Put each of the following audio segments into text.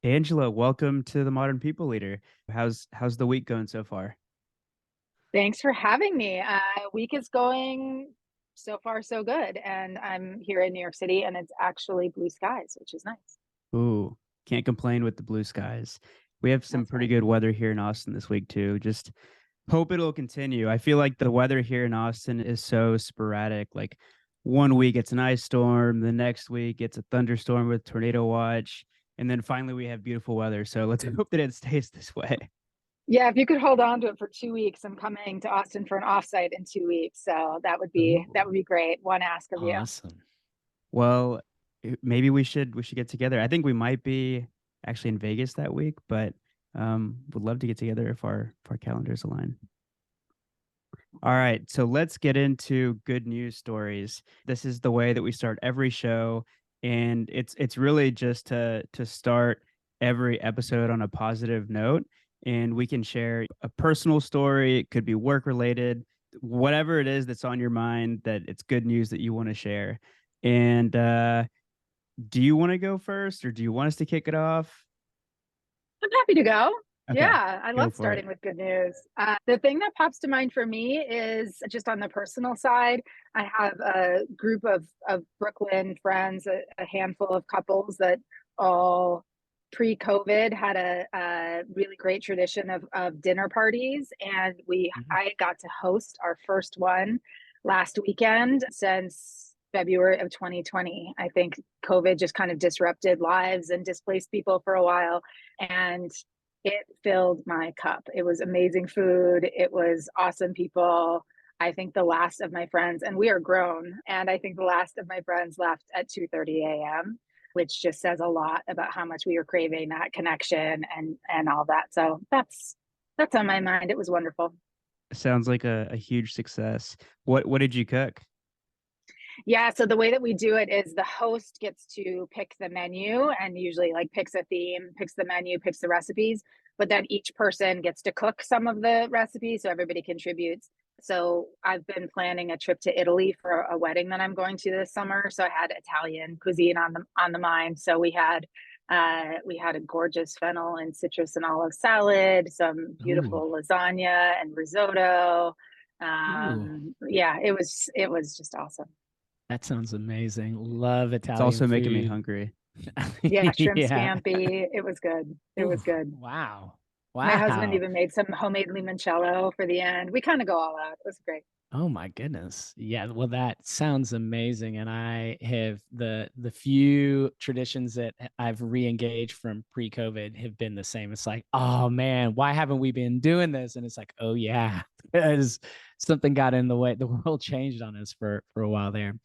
Angela, welcome to the Modern People Leader. How's the week going so far? Thanks for having me. Week is going so far so good, and I'm here in New York City, and it's actually blue skies, which is nice. Ooh, can't complain with the blue skies. We have some That's pretty right. good weather here in Austin this week too. Just hope it'll continue. I feel like the weather here in Austin is so sporadic. Like one week it's an ice storm, the next week it's a thunderstorm with tornado watch, and then finally we have beautiful weather. So let's hope that it stays this way. Yeah, if you could hold on to it for 2 weeks, I'm coming to Austin for an offsite in 2 weeks, so that would be great. One ask of you. Awesome. Well, maybe we should get together. I think we might be actually in Vegas that week, but would love to get together if our calendars align. All right, so let's get into good news stories. This is the way that we start every show, and it's really just to start every episode on a positive note, and we can share a personal story. It could be work related, whatever it is that's on your mind that it's good news that you want to share. And do you want to go first, or do you want us to kick it off? I'm happy to go. Okay, Yeah, I go love for it. starting with good news. The thing that pops to mind for me is just on the personal side. I have a group of Brooklyn friends, a handful of couples that all pre-COVID had a really great tradition of dinner parties, and we Mhm. I got to host our first one last weekend since February of 2020. I think COVID just kind of disrupted lives and displaced people for a while, and it filled my cup. It was amazing food. It was awesome people. I think the last of my friends, and we are grown, and I think the last of my friends left at 2:30 a.m., which just says a lot about how much we were craving that connection and all that. So that's on my mind. It was wonderful. Sounds like a huge success. What did you cook? Yeah, so the way that we do it is the host gets to pick the menu and usually like picks a theme, picks the menu, picks the recipes, but then each person gets to cook some of the recipes so everybody contributes. So I've been planning a trip to Italy for a wedding that I'm going to this summer, so I had Italian cuisine on the mind. So we had a gorgeous fennel and citrus and olive salad, some Ooh. beautiful lasagna and risotto. Ooh. Yeah, it was just awesome. That sounds amazing. Love It's Italian also making me food. hungry. Yeah, shrimp Yeah. scampi. It was good. It Ooh. was good. Wow. My husband Wow. even made some homemade limoncello for the end. We kind of go all out. It was great. Oh my goodness. Yeah, well that sounds amazing, and I have the few traditions that I've re-engaged from pre-COVID have been the same. It's like, "Oh man, why haven't we been doing this?" And it's like, "Oh yeah, because something got in the way. The world changed on us for a while there."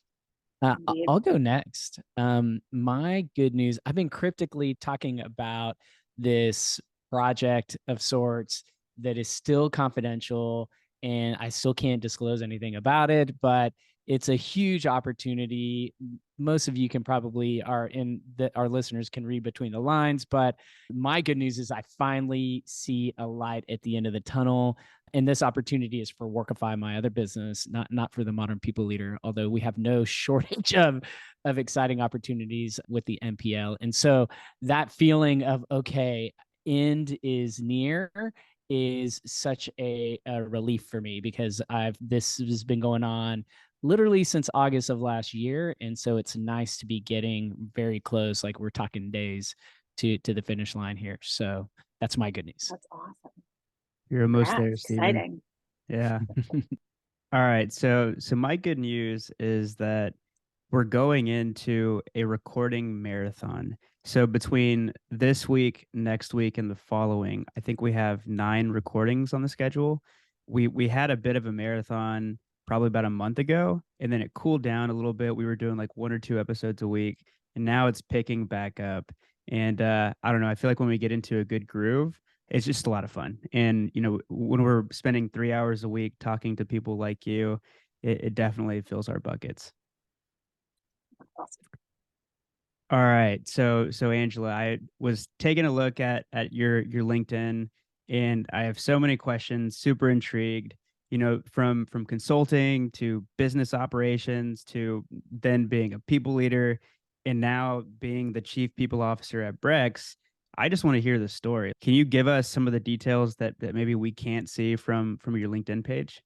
Indeed. I'll go next. My good news, I've been cryptically talking about this project of sorts that is still confidential, and I still can't disclose anything about it, but it's a huge opportunity. Most of you can probably are in that our listeners can read between the lines, but my good news is I finally see a light at the end of the tunnel. And this opportunity is for Workify, my other business, not for the Modern People Leader, although we have no shortage of exciting opportunities with the MPL. And so that feeling of, okay, end is near is such a relief for me, because this has been going on literally since August of last year. And so it's nice to be getting very close, like we're talking days to the finish line here. So that's my good news. That's awesome. You're almost there, Congrats. Stephen. Exciting. Yeah. All right. So my good news is that we're going into a recording marathon. So between this week, next week, and the following, I think we have 9 recordings on the schedule. We had a bit of a marathon probably about a month ago, and then it cooled down a little bit. We were doing like 1 or 2 episodes a week, and now it's picking back up. And I don't know. I feel like when we get into a good groove, it's just a lot of fun. And when we're spending 3 hours a week talking to people like you, it definitely fills our buckets. Awesome. All right. So Angela, I was taking a look at your LinkedIn, and I have so many questions, super intrigued, from consulting to business operations to then being a people leader and now being the chief people officer at Brex. I just want to hear the story. Can you give us some of the details that maybe we can't see from your LinkedIn page?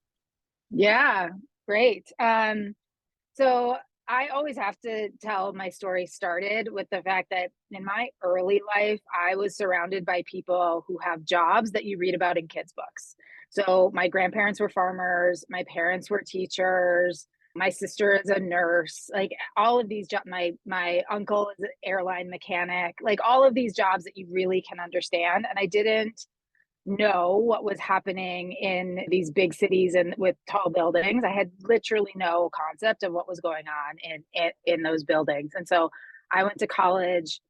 Yeah, great. So I always have to tell my story started with the fact that in my early life, I was surrounded by people who have jobs that you read about in kids' books. So my grandparents were farmers, my parents were teachers, my sister is a nurse, like all of these jobs, my uncle is an airline mechanic, like all of these jobs that you really can understand. And I didn't know what was happening in these big cities and with tall buildings. I had literally no concept of what was going on in those buildings. And so I went to college.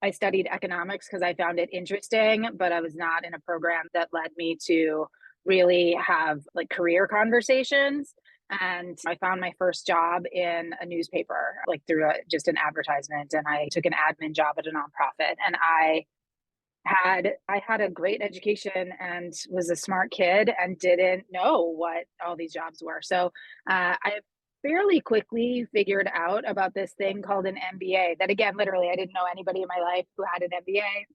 I studied economics because I found it interesting, but I was not in a program that led me to really have like career conversations. And I found my first job in a newspaper, like through just an advertisement. And I took an admin job at a nonprofit. And I had a great education and was a smart kid and didn't know what all these jobs were. So I fairly quickly figured out about this thing called an MBA. That again, literally, I didn't know anybody in my life who had an MBA.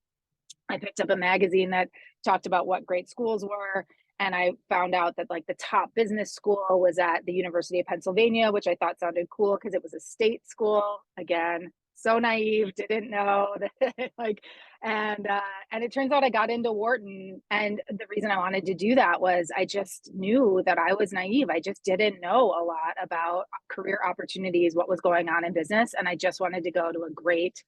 I picked up a magazine that talked about what great schools were. And I found out that like the top business school was at the University of Pennsylvania, which I thought sounded cool because it was a state school. Again, so naive, didn't know that like, and it turns out I got into Wharton. And the reason I wanted to do that was I just knew that I was naive. I just didn't know a lot about career opportunities, what was going on in business. And I just wanted to go to a great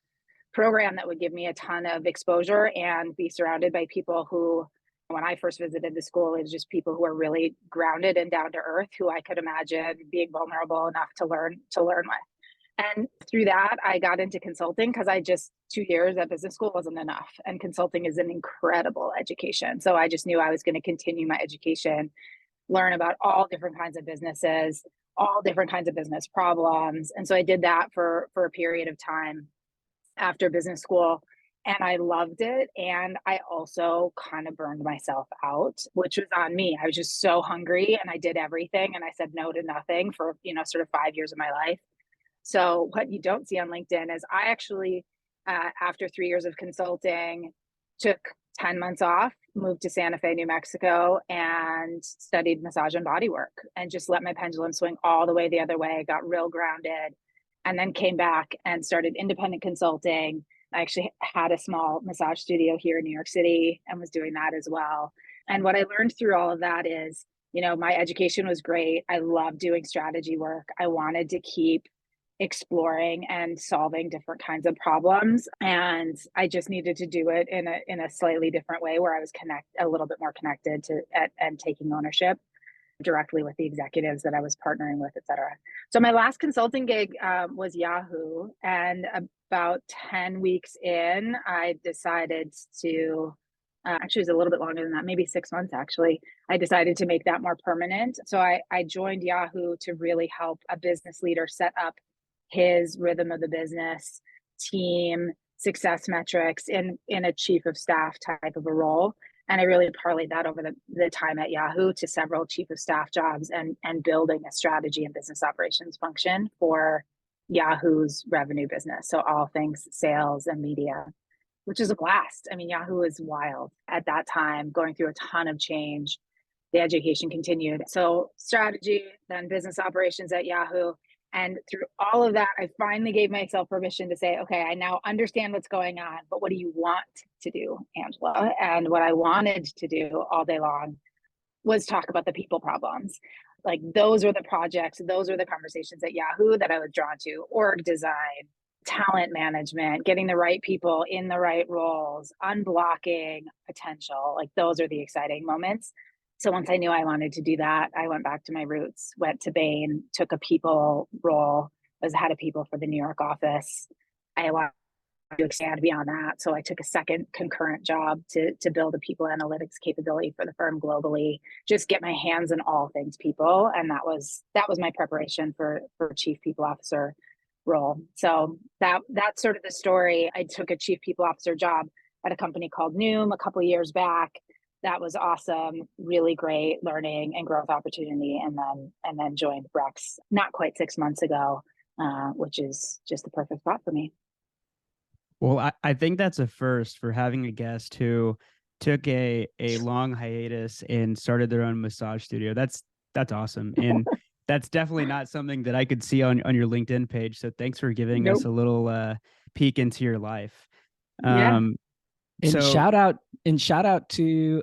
program that would give me a ton of exposure and be surrounded by people who, when I first visited the school, it was just people who are really grounded and down to earth, who I could imagine being vulnerable enough to learn with. And through that, I got into consulting because I just 2 years at business school wasn't enough. And consulting is an incredible education. So I just knew I was going to continue my education, learn about all different kinds of businesses, all different kinds of business problems. And so I did that for a period of time after business school. And I loved it. And I also kind of burned myself out, which was on me. I was just so hungry and I did everything. And I said no to nothing for, sort of 5 years of my life. So what you don't see on LinkedIn is I actually, after 3 years of consulting, took 10 months off, moved to Santa Fe, New Mexico, and studied massage and body work and just let my pendulum swing all the way the other way, got real grounded, and then came back and started independent consulting. I actually had a small massage studio here in New York City and was doing that as well. And what I learned through all of that is, my education was great. I loved doing strategy work. I wanted to keep exploring and solving different kinds of problems, and I just needed to do it in a slightly different way where I was a little bit more connected to and taking ownership directly with the executives that I was partnering with, et cetera. So my last consulting gig was Yahoo, and about 10 weeks in, I decided to actually, it was a little bit longer than that, maybe 6 months actually. I decided to make that more permanent. So I joined Yahoo to really help a business leader set up his rhythm of the business, team, success metrics in a chief of staff type of a role. And I really parlayed that over the time at Yahoo to several chief of staff jobs and building a strategy and business operations function for Yahoo's revenue business. So all things sales and media, which is a blast. I mean, Yahoo is wild at that time, going through a ton of change. The education continued. So strategy, then business operations at Yahoo. And through all of that, I finally gave myself permission to say, okay, I now understand what's going on, but what do you want to do, Angela? And what I wanted to do all day long was talk about the people problems. Like those were the projects, those were the conversations at Yahoo that I was drawn to: org design, talent management, getting the right people in the right roles, unblocking potential. Like those are the exciting moments. So once I knew I wanted to do that, I went back to my roots, went to Bain, took a people role, was head of people for the New York office. I wanted to expand beyond that. So I took a second concurrent job to build a people analytics capability for the firm globally, just get my hands in all things people. And that was my preparation for chief people officer role. So that's sort of the story. I took a chief people officer job at a company called Noom a couple of years back. That was awesome, really great learning and growth opportunity. And then joined Brex not quite 6 months ago, which is just the perfect spot for me. Well, I think that's a first for having a guest who took a long hiatus and started their own massage studio. That's awesome. And that's definitely not something that I could see on your LinkedIn page. So thanks for giving us Nope. a little peek into your life. Yeah. And So shout out to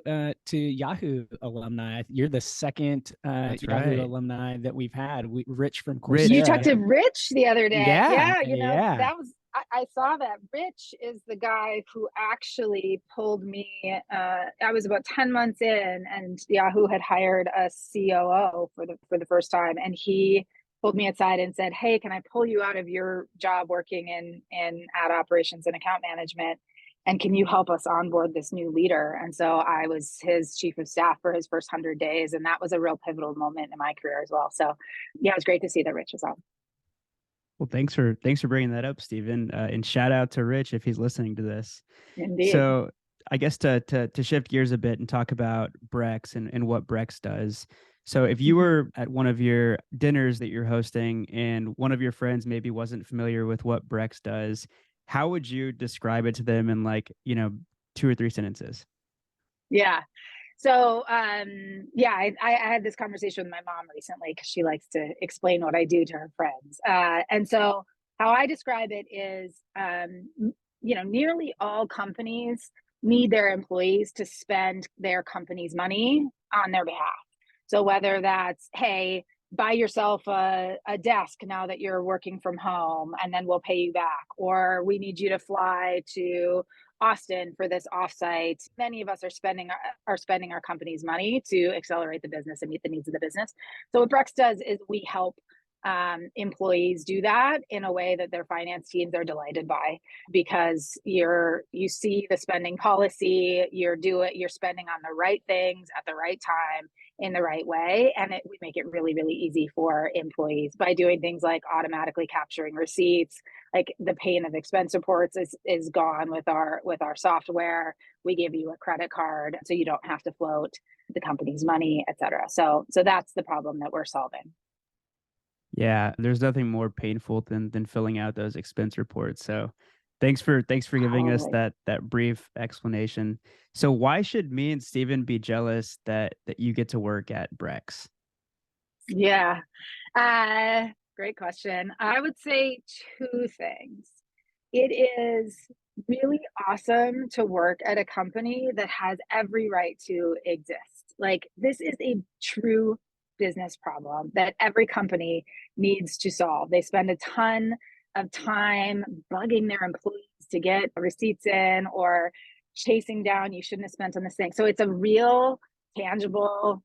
Yahoo alumni. You're the second that's Yahoo right. alumni that we've had. Rich from Rich. You talked Coursera. to Rich the other day. Yeah, Yeah, yeah. that was, I saw that. Rich is the guy who actually pulled me. I was about 10 months in, and Yahoo had hired a COO for the first time. And he pulled me aside and said, "Hey, can I pull you out of your job working in ad operations and account management? And can you help us onboard this new leader?" And so I was his chief of staff for his first 100 days. And that was a real pivotal moment in my career as well. So yeah, it was great to see that Rich was on. Well, thanks for bringing that up, Stephen. And shout out to Rich if he's listening to this. Indeed. So I guess to shift gears a bit and talk about Brex and what Brex does. So if you were at one of your dinners that you're hosting and one of your friends maybe wasn't familiar with what Brex does, how would you describe it to them in like, 2 or 3 sentences? Yeah. So yeah, I had this conversation with my mom recently because she likes to explain what I do to her friends. And so how I describe it is, nearly all companies need their employees to spend their company's money on their behalf. So whether that's, hey, buy yourself a desk now that you're working from home and then we'll pay you back, or we need you to fly to Austin for this offsite. Many of us are spending our company's money to accelerate the business and meet the needs of the business. So what Brex does is we help employees do that in a way that their finance teams are delighted by, because you see the spending policy, you're spending on the right things at the right time in the right way, and we make it really, really easy for employees by doing things like automatically capturing receipts. Like the pain of expense reports is gone with our software. We give you a credit card so you don't have to float the company's money, et cetera. So that's the problem that we're solving. Yeah, there's nothing more painful than filling out those expense reports. So thanks for giving us Totally. that brief explanation. So why should me and Steven be jealous that you get to work at Brex? Yeah. Great question. I would say two things. It is really awesome to work at a company that has every right to exist. Like, this is a true business problem that every company needs to solve. They spend a ton of time bugging their employees to get receipts in, or chasing down you shouldn't have spent on this thing. So it's a real, tangible,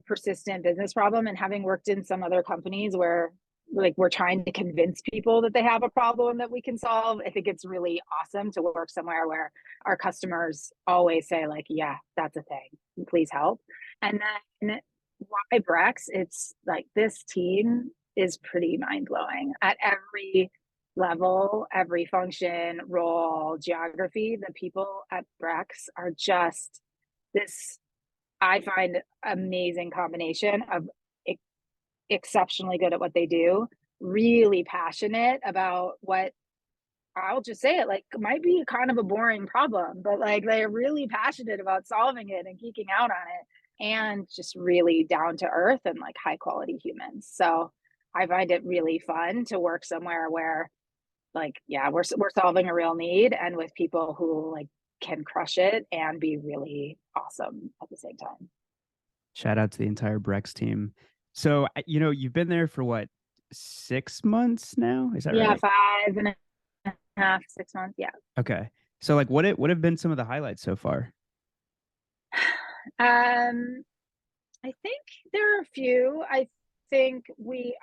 persistent business problem. And having worked in some other companies where like we're trying to convince people that they have a problem that we can solve, I think it's really awesome to work somewhere where our customers always say like, yeah, that's a thing, please help. And then why Brex? It's like this team is pretty mind-blowing at every level, every function, role, geography. The people at Brex are just this, I find, amazing combination of exceptionally good at what they do, really passionate about what, I'll just say it, like, might be kind of a boring problem, but like they're really passionate about solving it and geeking out on it, and just really down to earth and like high quality humans. So I find it really fun to work somewhere where, like, yeah, we're solving a real need, and with people who like can crush it and be really awesome at the same time. Shout out to the entire Brex team. So you've been there for what, 6 months now? Is that Yeah, right? 5.5, 6 months. Yeah. Okay. So like what have been some of the highlights so far? I think there are a few. I think we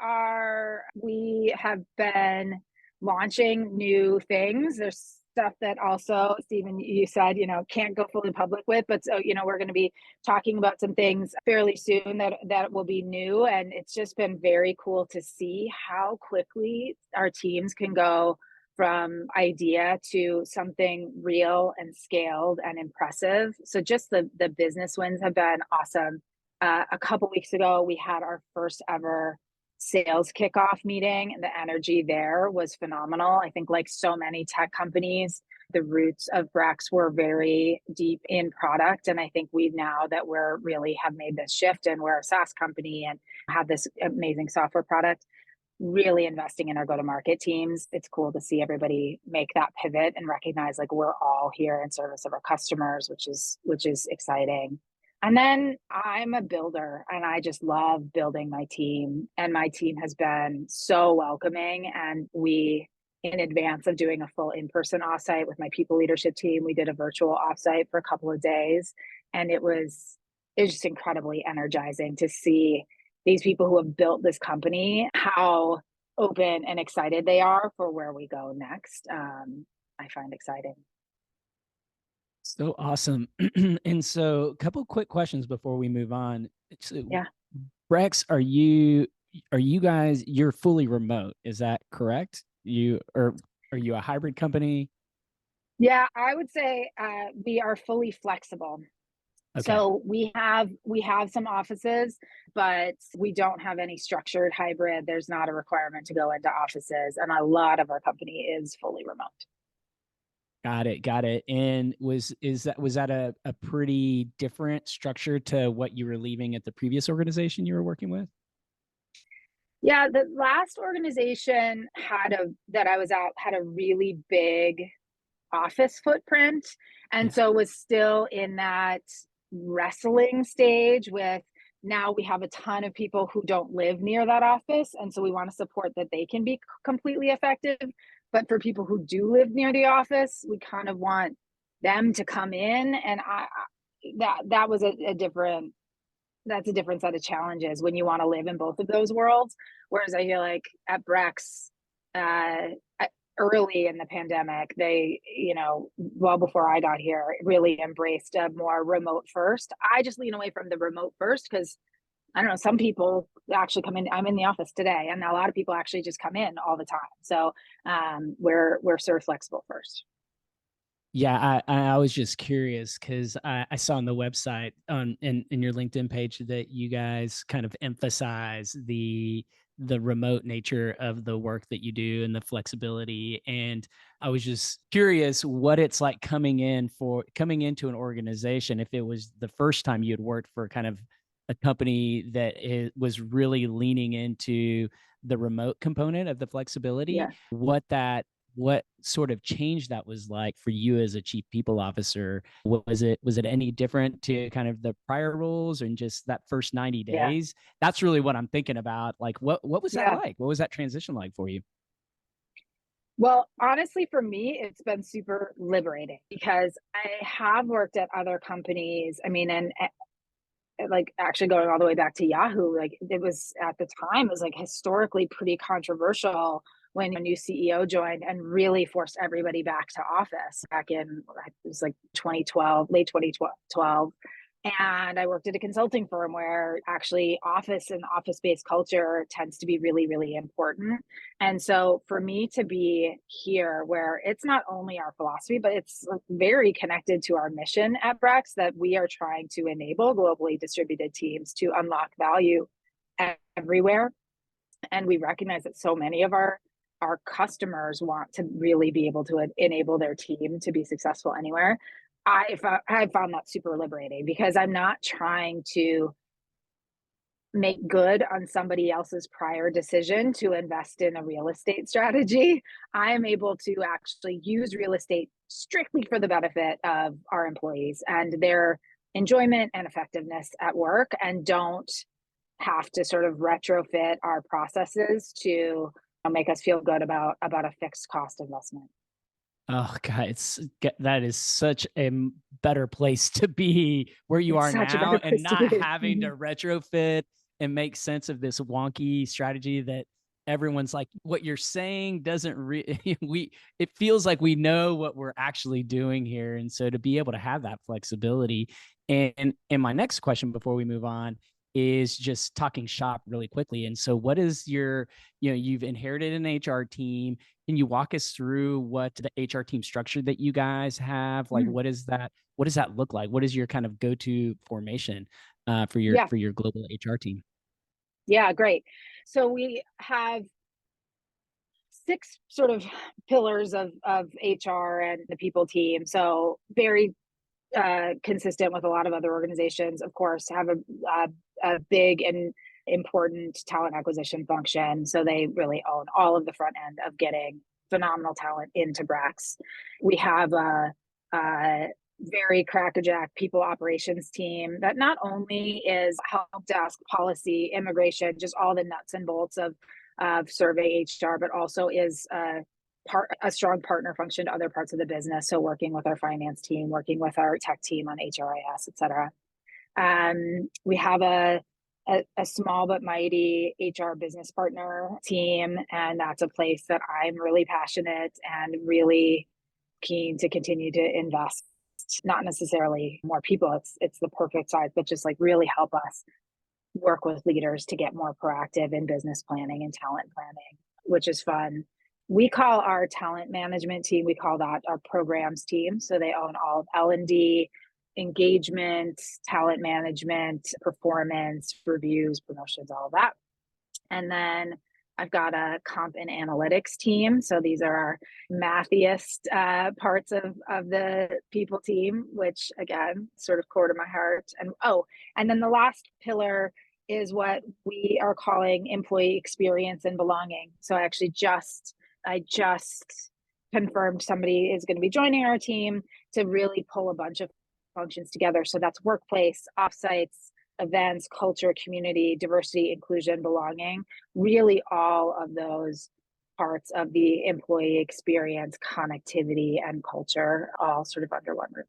have been launching new things. There's stuff that also, Stephen, you said, can't go fully public with, but so, we're going to be talking about some things fairly soon that will be new. And it's just been very cool to see how quickly our teams can go from idea to something real and scaled and impressive. So just the business wins have been awesome. A couple weeks ago, we had our first ever sales kickoff meeting, and the energy there was phenomenal. I think, like so many tech companies, the roots of Brex were very deep in product. And I think now that we're really have made this shift and we're a SaaS company and have this amazing software product, really investing in our go-to-market teams. It's cool to see everybody make that pivot and recognize like we're all here in service of our customers, which is exciting. And then I'm a builder and I just love building my team. And my team has been so welcoming. And in advance of doing a full in-person offsite with my people leadership team, we did a virtual offsite for a couple of days. And it was just incredibly energizing to see these people who have built this company, how open and excited they are for where we go next. I find exciting. So awesome. And so a couple quick questions before we move on. So, yeah. Brex, are you guys, you're fully remote, is that correct? Are you a hybrid company? Yeah, I would say we are fully flexible. Okay. So we have some offices, but we don't have any structured hybrid. There's not a requirement to go into offices, and a lot of our company is fully remote. Got it. And was that a pretty different structure to what you were leaving at the previous organization you were working with? Yeah, the last organization that I was at had a really big office footprint, and so was still in that wrestling stage with, now we have a ton of people who don't live near that office, and so we want to support that they can be completely effective. But for people who do live near the office, we kind of want them to come in, and that was a different set of challenges when you want to live in both of those worlds. Whereas I feel like at Brex, early in the pandemic, they, well before I got here, really embraced a more remote first. I just lean away from the remote first because I don't know, some people actually come in. I'm in the office today, and a lot of people actually just come in all the time. So we're sort of flexible first. Yeah, I was just curious because I saw on the website in your LinkedIn page that you guys kind of emphasize the remote nature of the work that you do and the flexibility. And I was just curious what it's like coming into an organization, if it was the first time you had worked for kind of a company that was really leaning into the remote component of the flexibility, yeah. What sort of change that was like for you as a chief people officer. Was it any different to kind of the prior roles and just that first 90 days? Yeah. That's really what I'm thinking about. Like, what was that like? What was that transition like for you? Well, honestly, for me, it's been super liberating because I have worked at other companies. I mean, and like actually going all the way back to Yahoo, like it was at the time, it was like historically pretty controversial when a new CEO joined and really forced everybody back to office back in, it was like 2012, late 2012. And I worked at a consulting firm where actually office and office-based culture tends to be really, really important. And so for me to be here where it's not only our philosophy, but it's very connected to our mission at Brex, that we are trying to enable globally distributed teams to unlock value everywhere. And we recognize that so many of our customers want to really be able to enable their team to be successful anywhere. I found that super liberating because I'm not trying to make good on somebody else's prior decision to invest in a real estate strategy. I am able to actually use real estate strictly for the benefit of our employees and their enjoyment and effectiveness at work, and don't have to sort of retrofit our processes to make us feel good about a fixed cost investment. Oh God, that is such a better place to be where you are now, and not having to retrofit and make sense of this wonky strategy that everyone's like, what you're saying doesn't it feels like we know what we're actually doing here. And so to be able to have that flexibility. And my next question before we move on is just talking shop really quickly. And so what is you've inherited an HR team. Can you walk us through what the HR team structure that you guys have? Like, what does that look like? What is your kind of go-to formation for your global HR team? Yeah, great. So we have 6 sort of pillars of HR and the people team. So very consistent with a lot of other organizations, of course, have a big and important talent acquisition function. So they really own all of the front end of getting phenomenal talent into Brex. We have a very crackerjack people operations team that not only is help desk, policy, immigration, just all the nuts and bolts of survey HR, but also is a strong partner function to other parts of the business. So working with our finance team, working with our tech team on HRIS, et cetera. We have a small but mighty HR business partner team, and that's a place that I'm really passionate and really keen to continue to invest. Not necessarily more people, it's the perfect size, but just like really help us work with leaders to get more proactive in business planning and talent planning, which is fun. We call our talent management team, we call that our programs team. So they own all of L&D, engagement, talent management, performance, reviews, promotions, all of that. And then I've got a comp and analytics team. So these are our mathiest parts of the people team, which again, sort of core to my heart. And then the last pillar is what we are calling employee experience and belonging. So I just confirmed somebody is going to be joining our team to really pull a bunch of functions together. So that's workplace, offsites, events, culture, community, diversity, inclusion, belonging, really all of those parts of the employee experience, connectivity, and culture, all sort of under one roof.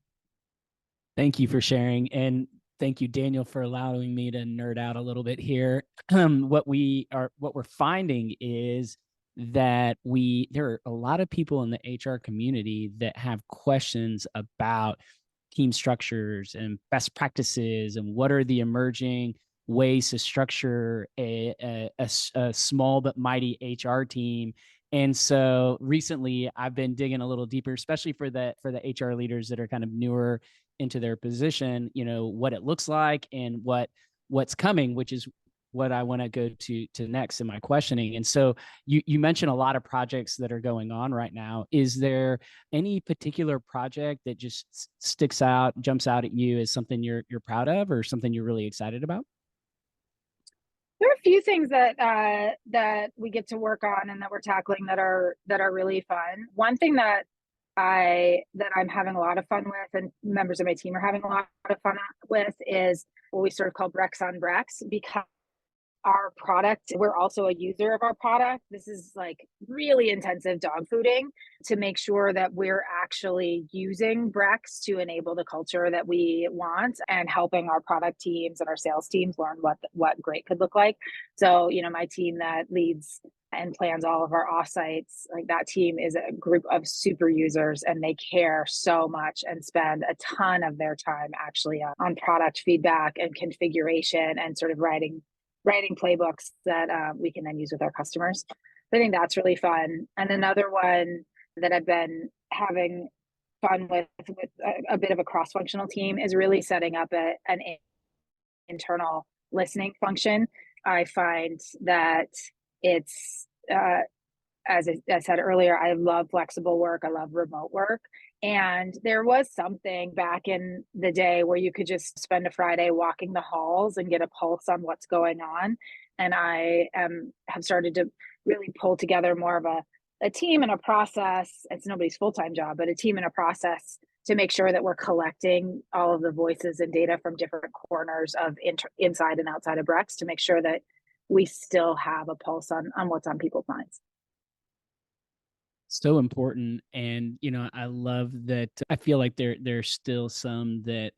Thank you for sharing. And thank you, Daniel, for allowing me to nerd out a little bit here. What we're finding is that there are a lot of people in the HR community that have questions about team structures and best practices and what are the emerging ways to structure a small but mighty HR team. And so recently I've been digging a little deeper, especially for the HR leaders that are kind of newer into their position, what it looks like and what's coming, which is what I want to go to next in my questioning. And so you mentioned a lot of projects that are going on right now. Is there any particular project that just sticks out, jumps out at you as something you're proud of or something you're really excited about? There are a few things that we get to work on and that we're tackling that are really fun. One thing that I'm having a lot of fun with, and members of my team are having a lot of fun with, is what we sort of call Brex on Brex, because our product, we're also a user of our product. This is like really intensive dog fooding to make sure that we're actually using Brex to enable the culture that we want and helping our product teams and our sales teams learn what great could look like. So, my team that leads and plans all of our offsites, like that team is a group of super users, and they care so much and spend a ton of their time actually on product feedback and configuration and sort of writing playbooks that we can then use with our customers. I think that's really fun. And another one that I've been having fun with a bit of a cross-functional team is really setting up an internal listening function. I find that it's, as I said earlier, I love flexible work. I love remote work. And there was something back in the day where you could just spend a Friday walking the halls and get a pulse on what's going on. And I have started to really pull together more of a team and a process. It's nobody's full-time job, but a team and a process to make sure that we're collecting all of the voices and data from different corners of inside and outside of Brex to make sure that we still have a pulse on what's on people's minds. So important. And, I love that. I feel like there's still some that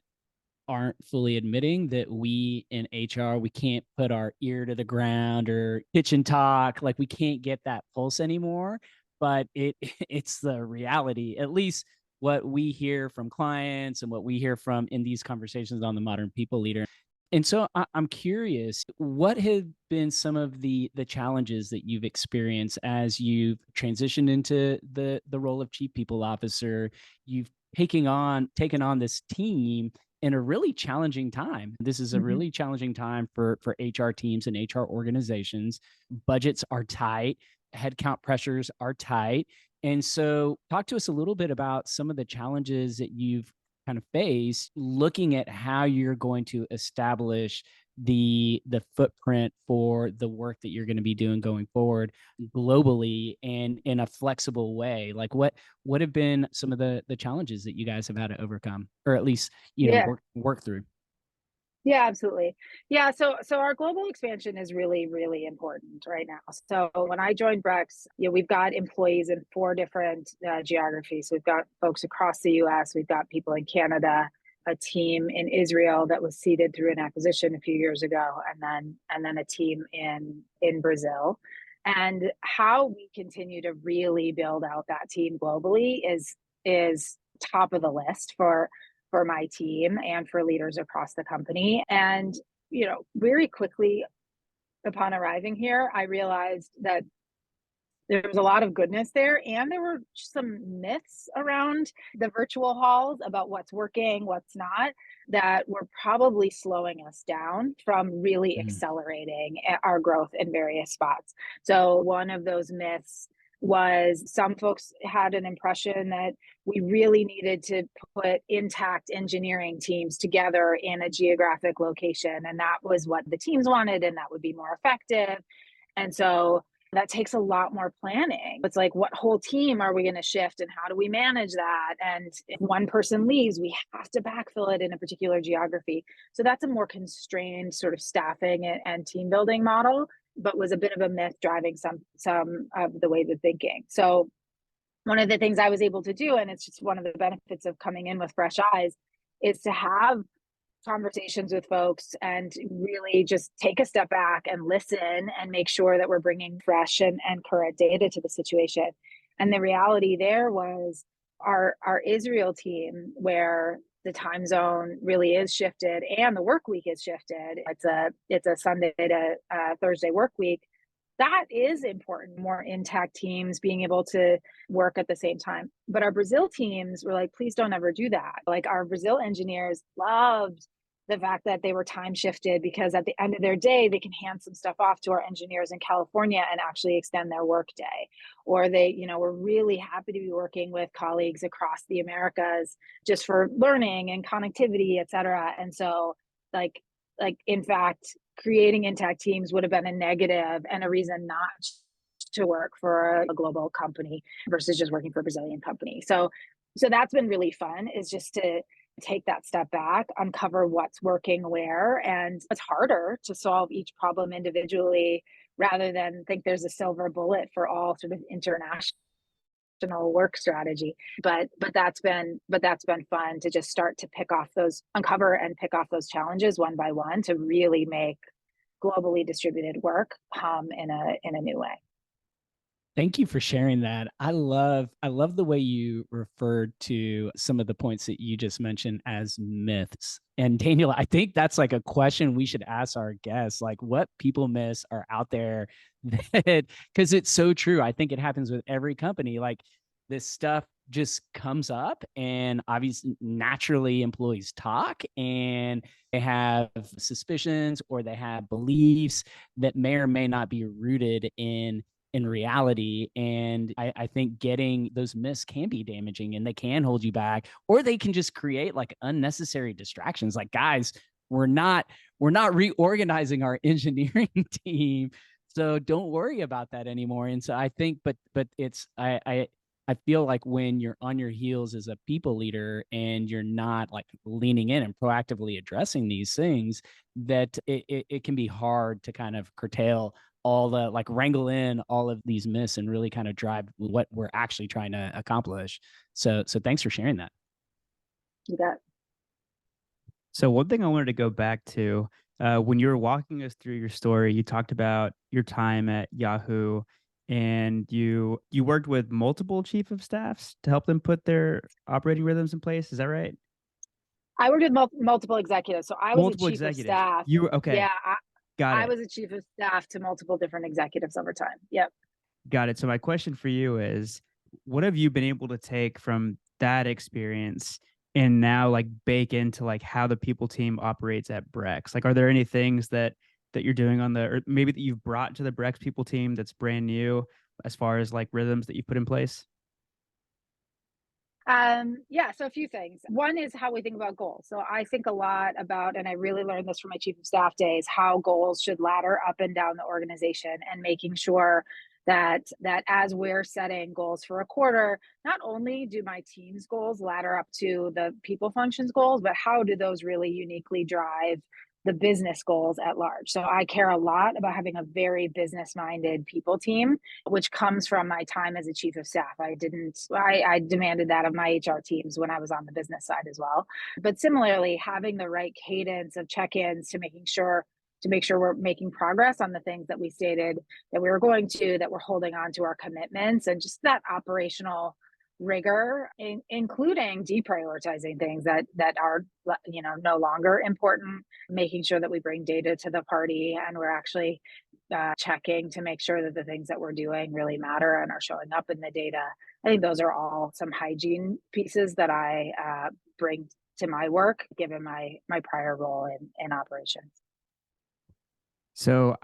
aren't fully admitting that we in HR, we can't put our ear to the ground or kitchen talk. Like we can't get that pulse anymore, but it's the reality, at least what we hear from clients and what we hear from in these conversations on the Modern People Leader. And so I'm curious, what have been some of the challenges that you've experienced as you've transitioned into the role of Chief People Officer? You've taken on this team in a really challenging time. This is a really challenging time for HR teams and HR organizations. Budgets are tight, headcount pressures are tight. And so talk to us a little bit about some of the challenges that you've kind of faced, looking at how you're going to establish the footprint for the work that you're going to be doing going forward globally and in a flexible way. Like what have been some of the challenges that you guys have had to overcome, or at least, you know, Yeah. work through? Yeah, absolutely. Yeah, so our global expansion is really, really important right now. So when I joined Brex, we've got employees in 4 different geographies. We've got folks across the U.S. We've got people in Canada, a team in Israel that was seeded through an acquisition a few years ago, and then a team in Brazil. And how we continue to really build out that team globally is top of the list for my team and for leaders across the company. And, very quickly upon arriving here, I realized that there was a lot of goodness there. And there were some myths around the virtual halls about what's working, what's not, that were probably slowing us down from really accelerating our growth in various spots. So one of those myths was some folks had an impression that we really needed to put intact engineering teams together in a geographic location. And that was what the teams wanted, and that would be more effective. And so that takes a lot more planning. It's like, what whole team are we going to shift and how do we manage that? And if one person leaves, we have to backfill it in a particular geography. So that's a more constrained sort of staffing and team building model, but was a bit of a myth driving some of the way of thinking. So one of the things I was able to do, and it's just one of the benefits of coming in with fresh eyes, is to have conversations with folks and really just take a step back and listen and make sure that we're bringing fresh and current data to the situation. And the reality there was our Israel team, where the time zone really is shifted and the work week is shifted. It's a Sunday to Thursday work week. That is important, more intact teams being able to work at the same time. But our Brazil teams were like, please don't ever do that. Like, our Brazil engineers loved the fact that they were time shifted, because at the end of their day, they can hand some stuff off to our engineers in California and actually extend their work day. Or they, were really happy to be working with colleagues across the Americas just for learning and connectivity, et cetera. And so like in fact, creating intact teams would have been a negative and a reason not to work for a global company versus just working for a Brazilian company. So that's been really fun, is just to take that step back, uncover what's working where. And it's harder to solve each problem individually rather than think there's a silver bullet for all sort of international work strategy. But that's been fun to just start to uncover and pick off those challenges one by one to really make globally distributed work in a new way. Thank you for sharing that. I love the way you referred to some of the points that you just mentioned as myths. And Daniel, I think that's like a question we should ask our guests, like what people miss are out there that, because it's so true. I think it happens with every company. Like, this stuff just comes up, and obviously naturally employees talk and they have suspicions or they have beliefs that may or may not be rooted in reality. And I think getting those myths can be damaging, and they can hold you back, or they can just create like unnecessary distractions. Like, guys, we're not reorganizing our engineering team, so don't worry about that anymore. And so I think, but it's, I feel like when you're on your heels as a people leader and you're not like leaning in and proactively addressing these things, that it can be hard to kind of curtail all the, like, wrangle in all of these myths and really kind of drive what we're actually trying to accomplish. So thanks for sharing that. You bet. So one thing I wanted to go back to, when you were walking us through your story, you talked about your time at Yahoo, and you worked with multiple chief of staffs to help them put their operating rhythms in place. Is that right? I worked with multiple executives. So I was Multiple a chief executives. of staff. You were okay. Yeah, Got I it. was a chief of staff to multiple different executives over time. Yep. Got it. So my question for you is, what have you been able to take from that experience and now like bake into like how the people team operates at Brex? Like, are there any things that you're doing on the, or maybe that you've brought to the Brex people team that's brand new as far as like rhythms that you put in place? Yeah, so a few things. One is how we think about goals. So I think a lot about, and I really learned this from my chief of staff days, how goals should ladder up and down the organization, and making sure that as we're setting goals for a quarter, not only do my team's goals ladder up to the people functions goals, but how do those really uniquely drive the business goals at large. So I care a lot about having a very business minded people team, which comes from my time as a chief of staff. I demanded that of my HR teams when I was on the business side as well. But similarly, having the right cadence of check-ins to make sure we're making progress on the things that we stated that we were going to, that we're holding on to our commitments, and just that operational rigor, including deprioritizing things that are no longer important, making sure that we bring data to the party and we're actually checking to make sure that the things that we're doing really matter and are showing up in the data. I think those are all some hygiene pieces that I bring to my work, given my prior role in operations. So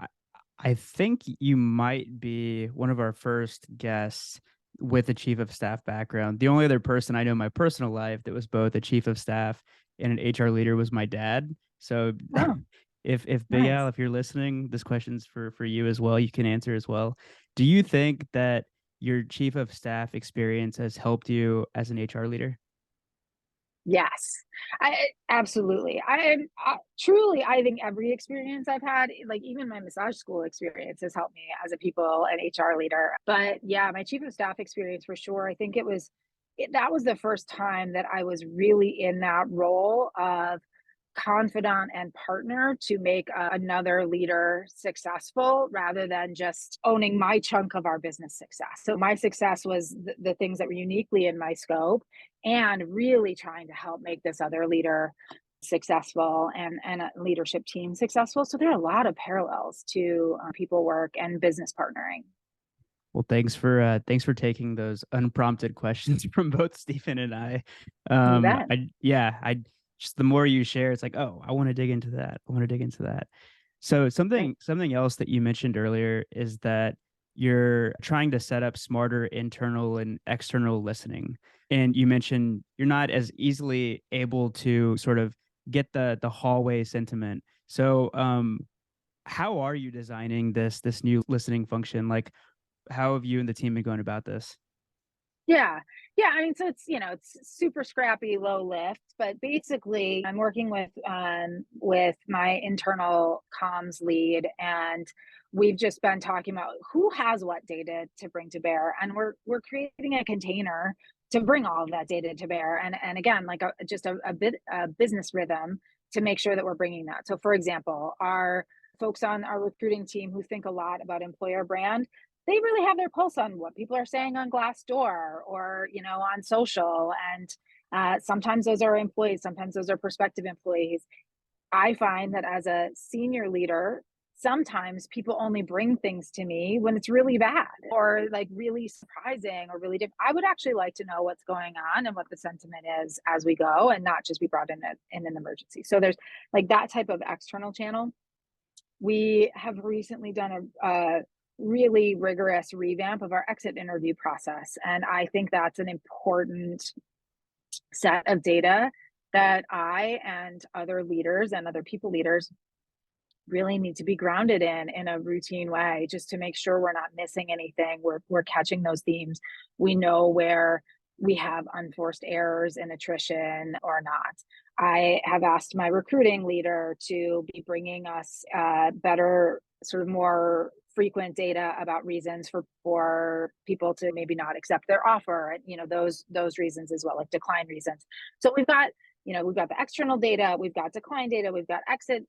I think you might be one of our first guests with a chief of staff background. The only other person I know in my personal life that was both a chief of staff and an HR leader was my dad. So Oh, if Big nice. Al, if you're listening, this question's for you as well. You can answer as well. Do you think that your chief of staff experience has helped you as an HR leader? Yes, I absolutely. I truly, I think every experience I've had, like even my massage school experience, has helped me as a people and HR leader. But yeah, my chief of staff experience for sure. I think that was the first time that I was really in that role of confidant and partner to make another leader successful, rather than just owning my chunk of our business success. So my success was the things that were uniquely in my scope, and really trying to help make this other leader successful, and a leadership team successful. So there are a lot of parallels to people work and business partnering. Well, thanks for taking those unprompted questions from both Stephen and I. You bet. I just the more you share, it's like, oh, I want to dig into that. I want to dig into that. So Great. something else that you mentioned earlier is that you're trying to set up smarter internal and external listening. And you mentioned you're not as easily able to sort of get the hallway sentiment. So how are you designing this new listening function? Like, how have you and the team been going about this? Yeah. Yeah. I mean, so it's super scrappy, low lift, but basically I'm working with my internal comms lead, and we've just been talking about who has what data to bring to bear. And we're creating a container to bring all of that data to bear. And again, like just a business rhythm to make sure that we're bringing that. So for example, our folks on our recruiting team who think a lot about employer brand, they really have their pulse on what people are saying on Glassdoor or on social. And sometimes those are employees, sometimes those are prospective employees. I find that as a senior leader, sometimes people only bring things to me when it's really bad or like really surprising or really different. I would actually like to know what's going on and what the sentiment is as we go, and not just be brought in an emergency. So there's like that type of external channel. We have recently done a really rigorous revamp of our exit interview process. And I think that's an important set of data that I and other leaders and other people leaders really need to be grounded in a routine way, just to make sure we're not missing anything. We're catching those themes. We know where we have unforced errors in attrition or not. I have asked my recruiting leader to be bringing us better, sort of more frequent data about reasons for people to maybe not accept their offer, and those reasons as well, like decline reasons. So we've got the external data, we've got decline data, we've got exit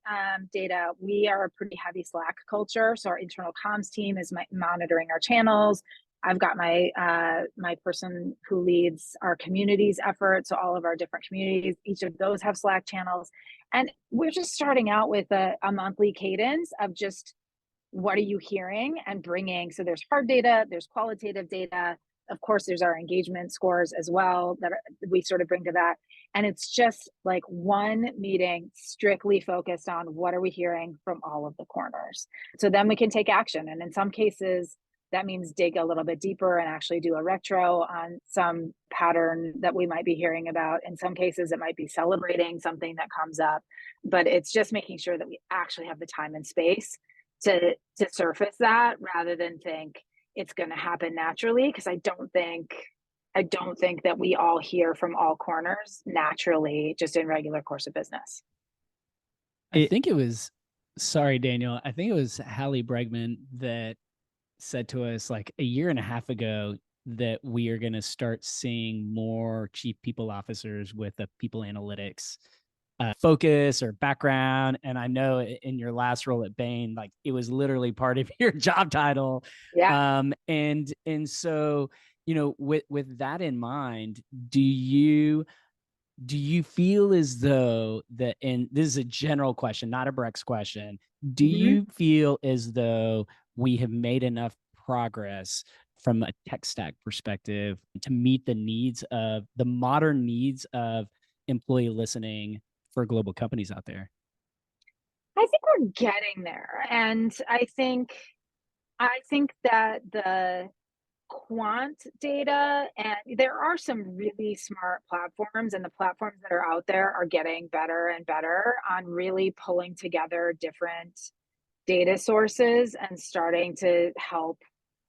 data. We are a pretty heavy Slack culture, so our internal comms team is monitoring our channels. I've got my person who leads our communities effort, so all of our different communities, each of those have Slack channels, and we're just starting out with a monthly cadence of just what are you hearing and bringing. So there's hard data, there's qualitative data, Of course, there's our engagement scores as well that we sort of bring to that. And it's just like one meeting strictly focused on what are we hearing from all of the corners. So then we can take action. And in some cases, that means dig a little bit deeper and actually do a retro on some pattern that we might be hearing about. In some cases, it might be celebrating something that comes up, but it's just making sure that we actually have the time and space to surface that rather than think it's going to happen naturally. Because I don't think that we all hear from all corners naturally just in regular course of business. I think it was, sorry, Daniel, I think it was Hallie Bregman that said to us like a year and a half ago that we are going to start seeing more chief people officers with a people analytics focus or background. And I know in your last role at Bain, like it was literally part of your job title. Yeah. And so, you know, with that in mind, do you feel as though that, and this is a general question, not a Brex question, do you feel as though we have made enough progress from a tech stack perspective to meet the needs of the modern needs of employee listening for global companies out there? I think we're getting there. And I think that the quant data, and there are some really smart platforms, and the platforms that are out there are getting better and better on really pulling together different data sources and starting to help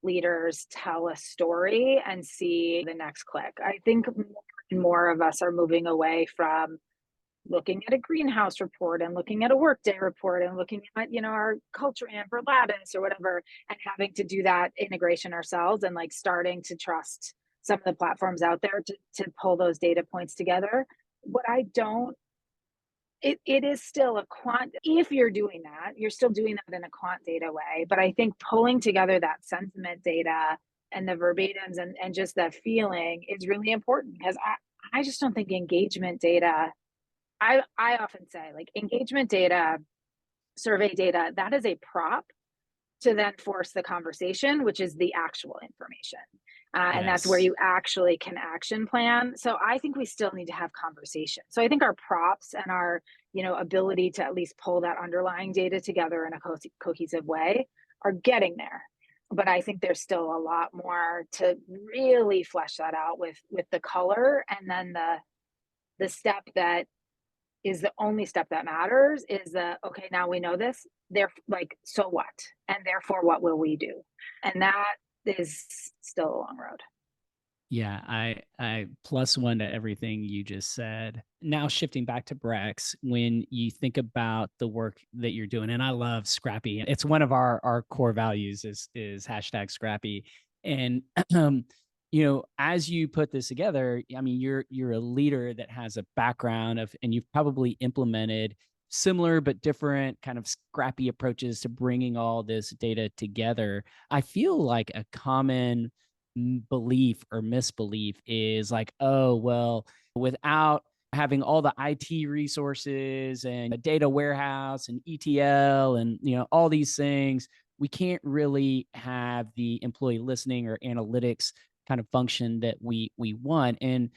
leaders tell a story and see the next click. I think more and more of us are moving away from looking at a greenhouse report and looking at a workday report and looking at, our culture amp or Lattice or whatever, and having to do that integration ourselves and like starting to trust some of the platforms out there to pull those data points together. What I don't, it is still a quant. If you're doing that, you're still doing that in a quant data way. But I think pulling together that sentiment data and the verbatims and just that feeling is really important, because I just don't think engagement data, I often say like engagement data, survey data, that is a prop to then force the conversation, which is the actual information. And that's where you actually can action plan. So I think we still need to have conversation. So I think our props and our, ability to at least pull that underlying data together in a cohesive way are getting there. But I think there's still a lot more to really flesh that out with the color. And then the step that is the only step that matters is okay, now we know this, so what? And therefore, what will we do? And that is still a long road. Yeah, I plus one to everything you just said. Now shifting back to Brex, when you think about the work that you're doing, and I love Scrappy. It's one of our core values is hashtag Scrappy. And as you put this together, I mean, you're a leader that has a background of, and you've probably implemented similar but different kind of Scrappy approaches to bringing all this data together. I feel like a common belief or misbelief is like, oh, well, without having all the IT resources and a data warehouse and ETL and, all these things, we can't really have the employee listening or analytics kind of function that we want. And,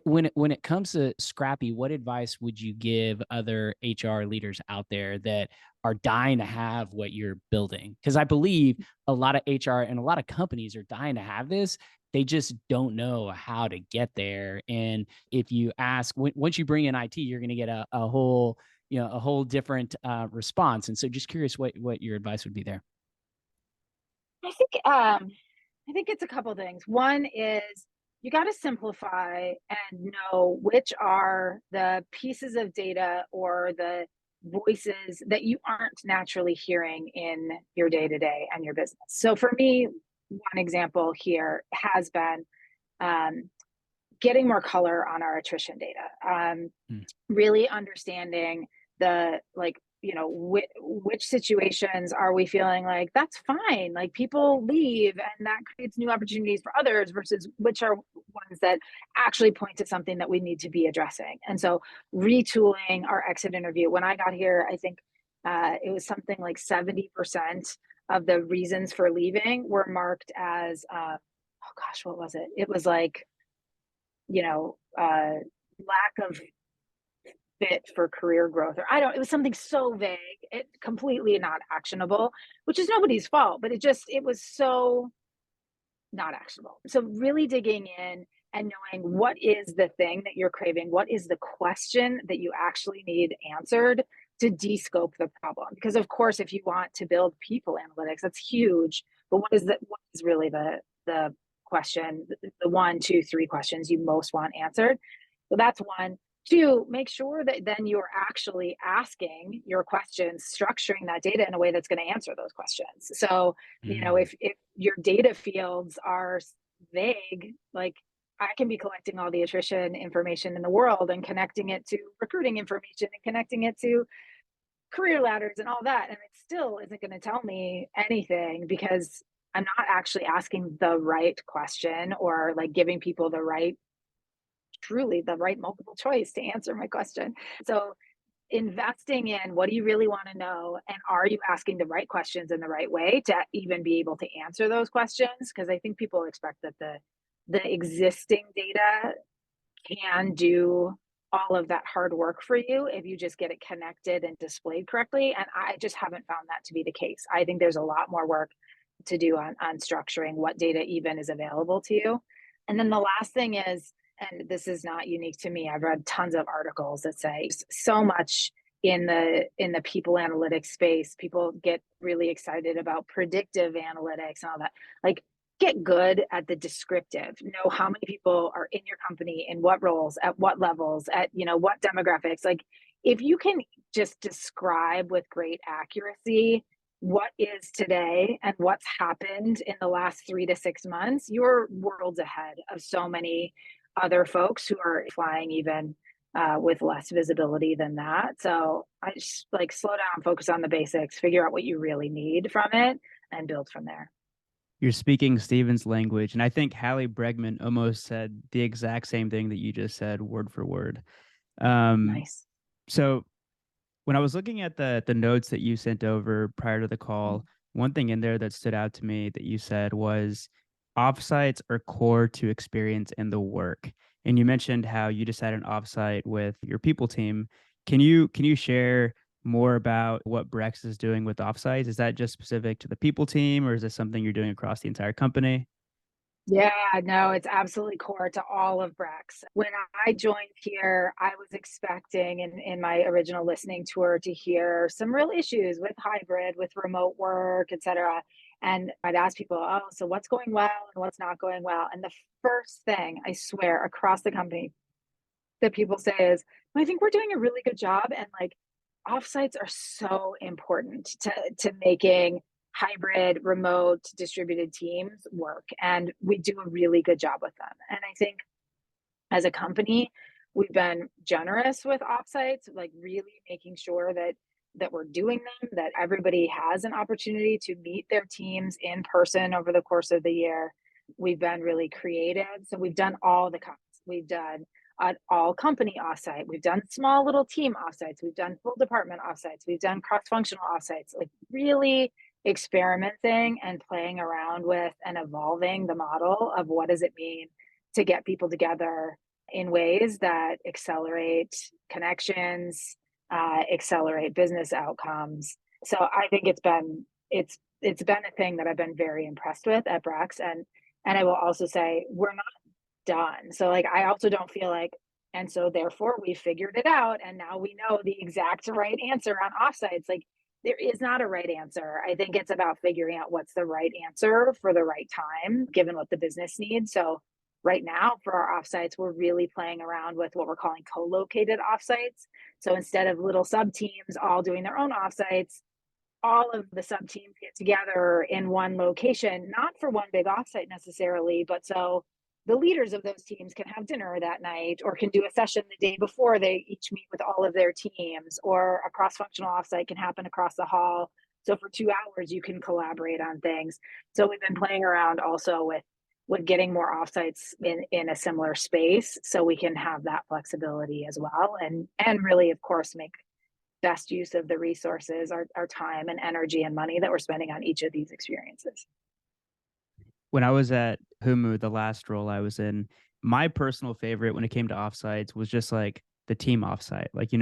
when it comes to Scrappy, what advice would you give other HR leaders out there that are dying to have what you're building? Because I believe a lot of HR and a lot of companies are dying to have this. They just don't know how to get there. And if you ask, once you bring in IT, you're going to get a whole, a whole different response. And so just curious what your advice would be there. I think it's a couple things. One is you got to simplify and know which are the pieces of data or the voices that you aren't naturally hearing in your day-to-day and your business. So for me, one example here has been getting more color on our attrition data, really understanding which situations are we feeling like that's fine, like people leave and that creates new opportunities for others, versus which are ones that actually point to something that we need to be addressing. And so retooling our exit interview. When I got here, I think it was something like 70% of the reasons for leaving were marked as oh gosh, what was it? It was like, lack of fit for career growth, or it was something so vague, it completely not actionable, which is nobody's fault, but it was so not actionable. So really digging in and knowing what is the thing that you're craving, what is the question that you actually need answered to de-scope the problem. Because of course, if you want to build people analytics, that's huge. But what is really the question, the one, two, three questions you most want answered? So that's one. Two, make sure that then you're actually asking your questions, structuring that data in a way that's going to answer those questions. So, if your data fields are vague, like I can be collecting all the attrition information in the world and connecting it to recruiting information and connecting it to career ladders and all that. And it still isn't going to tell me anything because I'm not actually asking the right question or like giving people truly the right multiple choice to answer my question. So investing in what do you really want to know, and are you asking the right questions in the right way to even be able to answer those questions? Because I think people expect that the existing data can do all of that hard work for you if you just get it connected and displayed correctly. And I just haven't found that to be the case. I think there's a lot more work to do on structuring what data even is available to you. And then the last thing is, and this is not unique to me, I've read tons of articles that say so much in the people analytics space, people get really excited about predictive analytics and all that. Like, get good at the descriptive. Know how many people are in your company, in what roles, at what levels, at what demographics. Like, if you can just describe with great accuracy what is today and what's happened in the last 3 to 6 months, you're worlds ahead of so many other folks who are flying even with less visibility than that. So I just like slow down, focus on the basics, figure out what you really need from it, and build from there. You're speaking Steven's language, and I think Hallie Bregman almost said the exact same thing that you just said, word for word. Nice. So when I was looking at the notes that you sent over prior to the call, one thing in there that stood out to me that you said was offsites are core to experience and the work. And you mentioned how you just had an offsite with your people team. Can you share more about what Brex is doing with offsites? Is that just specific to the people team, or is this something you're doing across the entire company? Yeah, no, it's absolutely core to all of Brex. When I joined here, I was expecting in my original listening tour to hear some real issues with hybrid, with remote work, et cetera. And I'd ask people, oh, so what's going well and what's not going well? And the first thing I swear across the company that people say is, I think we're doing a really good job. And like offsites are so important to making hybrid, remote, distributed teams work. And we do a really good job with them. And I think as a company, we've been generous with offsites, like really making sure that we're doing them, that everybody has an opportunity to meet their teams in person over the course of the year. We've been really creative. So we've done all the kinds. We've done an all company offsite. We've done small little team offsites. We've done full department offsites. We've done cross-functional offsites, like really experimenting and playing around with and evolving the model of what does it mean to get people together in ways that accelerate connections, accelerate business outcomes. So I think it's been a thing that I've been very impressed with at Brex, and I will also say we're not done. So like I also don't feel like, and so therefore we figured it out and now we know the exact right answer on offsites. Like there is not a right answer. I think it's about figuring out what's the right answer for the right time, given what the business needs. So right now for our offsites, we're really playing around with what we're calling co-located offsites. So instead of little sub teams all doing their own offsites, all of the sub teams get together in one location, not for one big offsite necessarily, but so the leaders of those teams can have dinner that night or can do a session the day before they each meet with all of their teams, or a cross-functional offsite can happen across the hall. So for 2 hours, you can collaborate on things. So we've been playing around also with getting more offsites in a similar space so we can have that flexibility as well. And really, of course, make best use of the resources, our time and energy and money that we're spending on each of these experiences. when I was at Humu, the last role I was in, my personal favorite when it came to offsites was just like the team offsite. Like,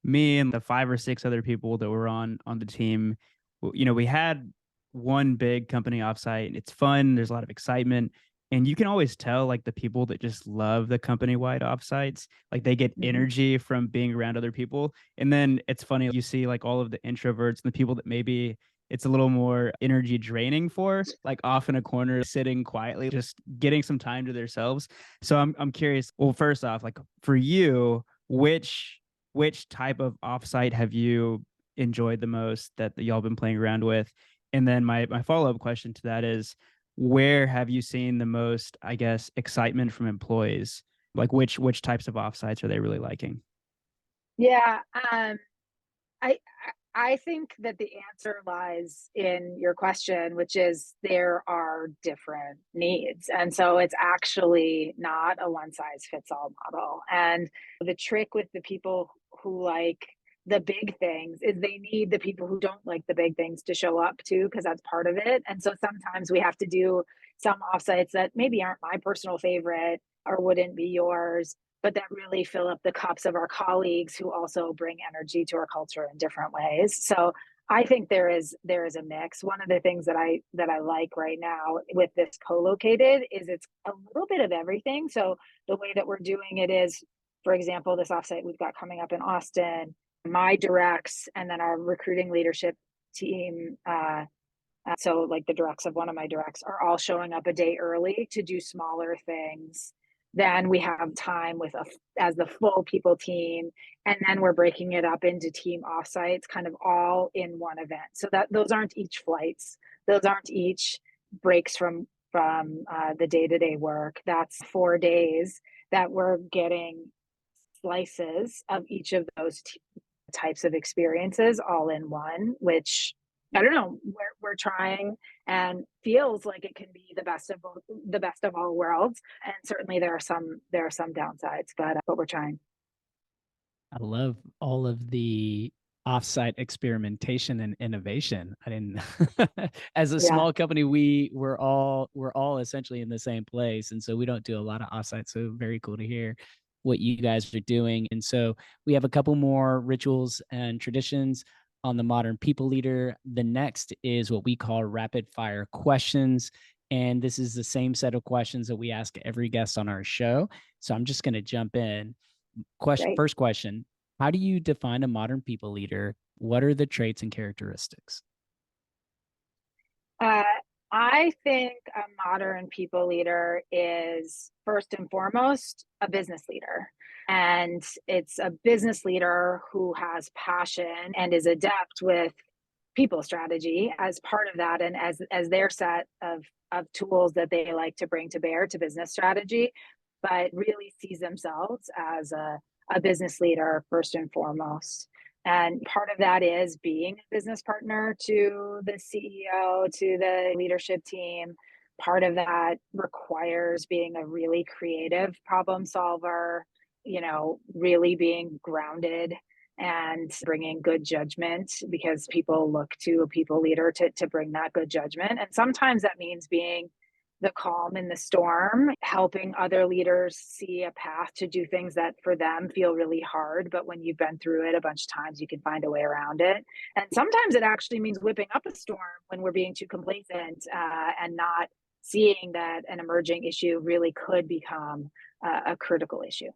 me and the 5 or 6 other people that were on the team, we had one big company offsite and it's fun. There's a lot of excitement. And you can always tell like the people that just love the company wide offsites, like they get energy from being around other people. And then it's funny, you see like all of the introverts and the people that maybe it's a little more energy draining for, like off in a corner, sitting quietly, just getting some time to themselves. So I'm curious. Well, first off, like for you, which type of offsite have you enjoyed the most that y'all been playing around with? And then my follow-up question to that is, where have you seen the most, I guess, excitement from employees? Like which types of offsites are they really liking? Yeah, I I think that the answer lies in your question, which is there are different needs. And so it's actually not a one size fits all model. And the trick with the people who like the big things is they need the people who don't like the big things to show up too, because that's part of it. And so sometimes we have to do some offsites that maybe aren't my personal favorite or wouldn't be yours, but that really fill up the cups of our colleagues who also bring energy to our culture in different ways. So I think there is a mix. One of the things that I like right now with this co-located is it's a little bit of everything. So the way that we're doing it is, for example, this offsite we've got coming up in Austin, my directs and then our recruiting leadership team, so like the directs of one of my directs are all showing up a day early to do smaller things. Then we have time with as the full people team, and then we're breaking it up into team offsites, kind of all in one event. So that those aren't each flights, those aren't each breaks from the day to day work. That's 4 days that we're getting slices of each of those types of experiences all in one, which I don't know, we're trying and feels like it can be the best of all worlds. And certainly there are some downsides, but we're trying. I love all of the offsite experimentation and innovation. I didn't as a Yeah. small company, we're all essentially in the same place. And so we don't do a lot of offsite. So very cool to hear what you guys are doing. And so we have a couple more rituals and traditions on the modern people leader. The next is what we call rapid fire questions. And this is the same set of questions that we ask every guest on our show. So I'm just going to jump in. Great. First question: how do you define a modern people leader? What are the traits and characteristics? Uh, I think a modern people leader is first and foremost a business leader. And it's a business leader who has passion and is adept with people strategy as part of that, and as their set of tools that they like to bring to bear to business strategy, but really sees themselves as a business leader first and foremost. And part of that is being a business partner to the CEO, to the leadership team. Part of that requires being a really creative problem solver, really being grounded and bringing good judgment, because people look to a people leader to bring that good judgment. And sometimes that means being the calm in the storm, helping other leaders see a path to do things that for them feel really hard. But when you've been through it a bunch of times, you can find a way around it. And sometimes it actually means whipping up a storm when we're being too complacent and not seeing that an emerging issue really could become a critical issue.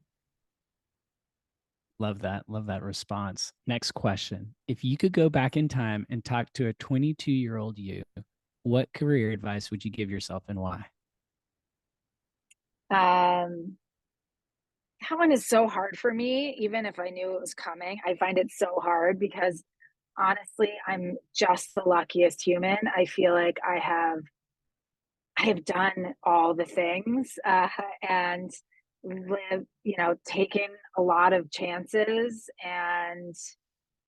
Love that. Love that response. Next question: if you could go back in time and talk to a 22-year-old you, what career advice would you give yourself and why? Um, that one is so hard for me, even if I knew it was coming. I find it so hard because honestly, I'm just the luckiest human. I feel like I have done all the things and taken a lot of chances, and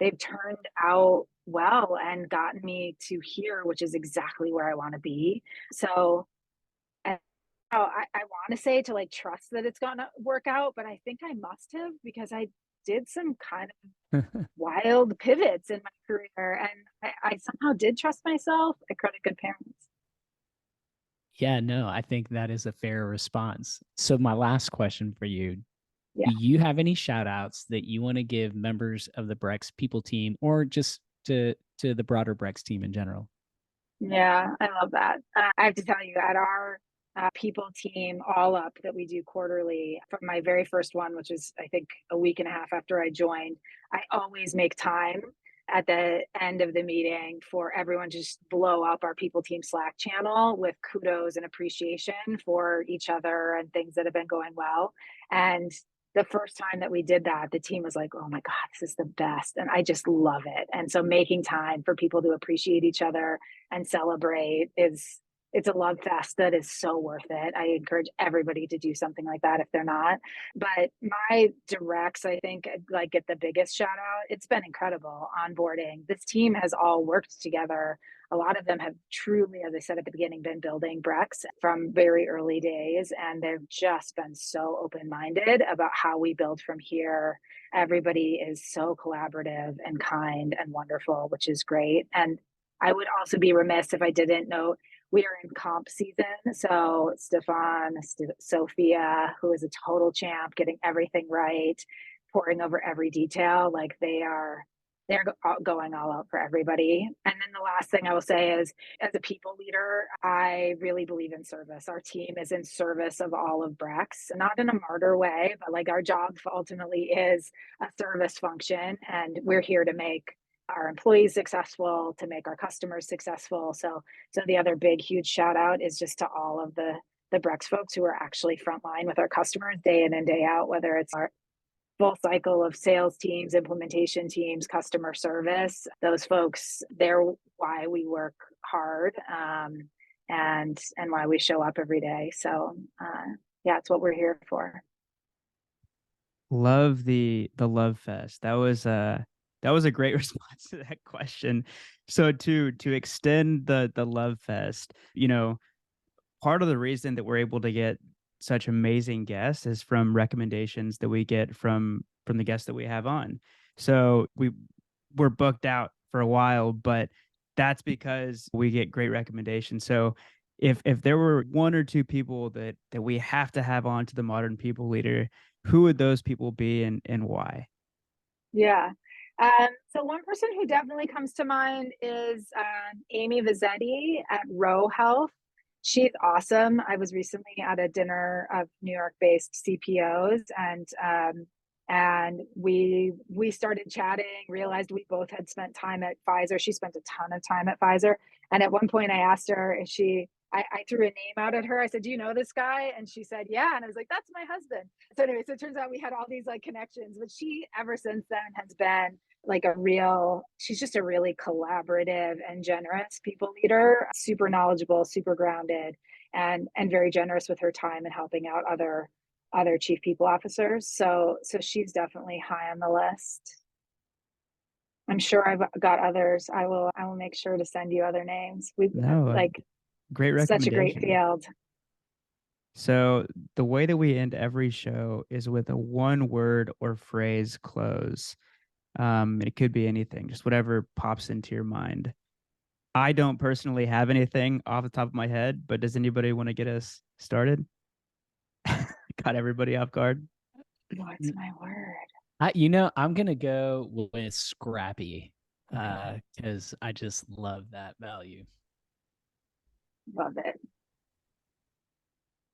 they've turned out well and gotten me to here, which is exactly where I want to be. So I want to say to like trust that it's gonna work out, but I think I must have, because I did some kind of wild pivots in my career, and I somehow did trust myself. I credit good parents. Yeah, no, I think that is a fair response. So my last question for you, Yeah. do you have any shout outs that you want to give members of the Brex people team or just to the broader Brex team in general? Yeah, I love that. I have to tell you, at our people team all up that we do quarterly, from my very first one, which is I think a week and a half after I joined, I always make time at the end of the meeting for everyone to just blow up our people team Slack channel with kudos and appreciation for each other and things that have been going well. And the first time that we did that, the team was like, oh my God, this is the best. And I just love it. And so making time for people to appreciate each other and celebrate is, it's a love fest that is so worth it. I encourage everybody to do something like that if they're not. But my directs, I think, like get the biggest shout out. It's been incredible onboarding. This team has all worked together. A lot of them have truly, as I said at the beginning, been building Brex from very early days, and they've just been so open-minded about how we build from here. Everybody is so collaborative and kind and wonderful, which is great. And I would also be remiss if I didn't note we are in comp season. So Sophia, who is a total champ, getting everything right, pouring over every detail, like they're going all out for everybody. And then the last thing I will say is, as a people leader, I really believe in service. Our team is in service of all of Brex, not in a martyr way, but like our job ultimately is a service function, and we're here to make our employees successful, to make our customers successful. So the other big, huge shout out is just to all of the Brex folks who are actually frontline with our customers day in and day out, whether it's our full cycle of sales teams, implementation teams, customer service. Those folks, they're why we work hard, and why we show up every day. So yeah, it's what we're here for. Love the love fest. That was a great response to that question. So to extend the love fest, part of the reason that we're able to get such amazing guests is from recommendations that we get from the guests that we have on. So we're booked out for a while, but that's because we get great recommendations. So if there were one or two people that we have to have on to the Modern People Leader, who would those people be and why? Yeah. So one person who definitely comes to mind is Amy Vizzetti at Row Health. She's awesome. I was recently at a dinner of New York-based CPOs, and we started chatting. Realized we both had spent time at Pfizer. She spent a ton of time at Pfizer, and at one point I asked her if she. I threw a name out at her. I said, "Do you know this guy?" And she said, "Yeah." And I was like, "That's my husband." So anyway, so it turns out we had all these like connections, but she ever since then has been like she's just a really collaborative and generous people leader, super knowledgeable, super grounded, and very generous with her time and helping out other chief people officers. So she's definitely high on the list. I'm sure I've got others. I will make sure to send you other names. We've No, like great such a great recommendation. field. So the way that we end every show is with a one word or phrase close. It could be anything, just whatever pops into your mind. I don't personally have anything off the top of my head, but does anybody want to get us started? Got everybody off guard. What's my word? I'm gonna go with scrappy, because I just love that value. Love it.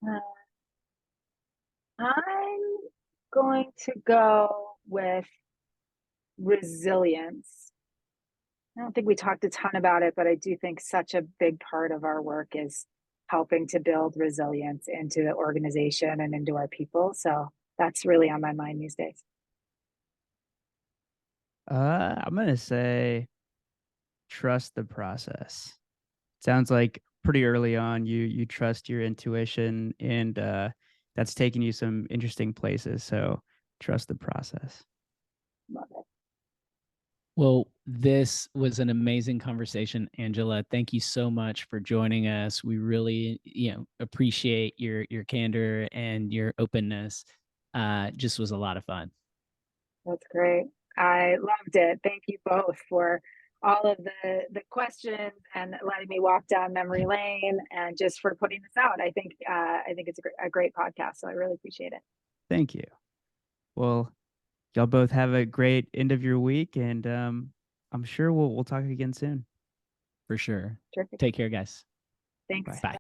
Uh, I'm going to go with resilience. I don't think we talked a ton about it, but I do think such a big part of our work is helping to build resilience into the organization and into our people. So that's really on my mind these days. I'm gonna say trust the process. Sounds like pretty early on you trust your intuition, and that's taking you some interesting places. So trust the process. Love it. Well, this was an amazing conversation, Angela. Thank you so much for joining us. We really, appreciate your candor and your openness. Just was a lot of fun. That's great. I loved it. Thank you both for all of the questions and letting me walk down memory lane, and just for putting this out. I think it's a great podcast, so I really appreciate it. Thank you. Well, y'all both have a great end of your week, and I'm sure we'll talk again soon. For sure. Terrific. Take care, guys. Thanks. Bye.